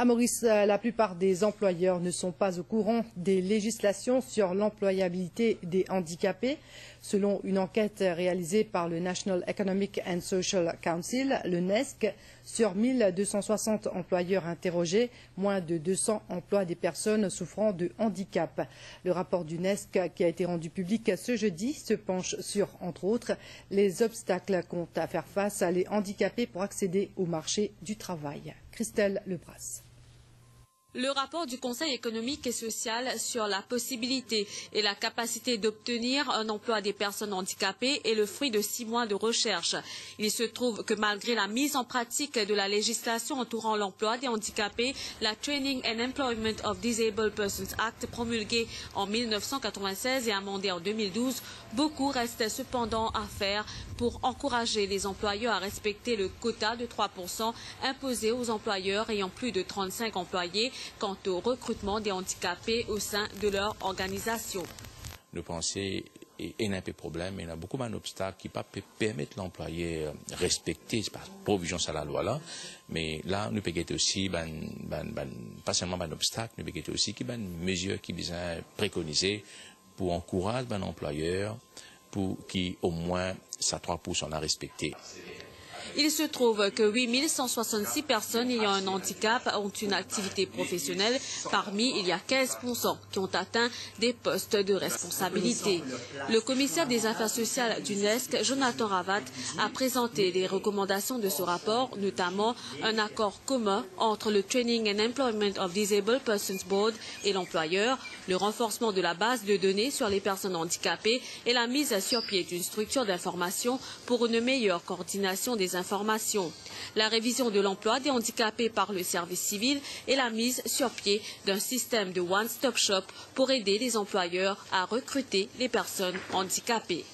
À Maurice, la plupart des employeurs ne sont pas au courant des législations sur l'employabilité des handicapés. Selon une enquête réalisée par le National Economic and Social Council, le NESC, sur 1260 employeurs interrogés, moins de 200 emploient des personnes souffrant de handicap. Le rapport du NESC, qui a été rendu public ce jeudi, se penche sur, entre autres, les obstacles qu'ont à faire face les handicapés pour accéder au marché du travail. Christelle Lebras. Le rapport du Conseil économique et social sur la possibilité et la capacité d'obtenir un emploi des personnes handicapées est le fruit de 6 mois de recherche. Il se trouve que malgré la mise en pratique de la législation entourant l'emploi des handicapés, la Training and Employment of Disabled Persons Act promulguée en 1996 et amendée en 2012, beaucoup reste cependant à faire pour encourager les employeurs à respecter le quota de 3% imposé aux employeurs ayant plus de 35 employés quant au recrutement des handicapés au sein de leur organisation. Nous pensons qu'il y a un peu de problème, il y a beaucoup d'obstacles qui peuvent permettre l'employé de respecter la provision de la loi là, mais là nous pouvons aussi pas seulement un obstacle, nous pouvons aussi qu'il y a une mesure qui est préconisée pour encourager l'employeur pour qui au moins sa 3% à respecter. Il se trouve que 8166 personnes ayant un handicap ont une activité professionnelle. Parmi, il y a 15% qui ont atteint des postes de responsabilité. Le commissaire des affaires sociales du NESC, Jonathan Ravat, a présenté les recommandations de ce rapport, notamment un accord commun entre le Training and Employment of Disabled Persons Board et l'employeur, le renforcement de la base de données sur les personnes handicapées et la mise sur pied d'une structure d'information pour une meilleure coordination des informations, la révision de l'emploi des handicapés par le service civil et la mise sur pied d'un système de one-stop shop pour aider les employeurs à recruter les personnes handicapées.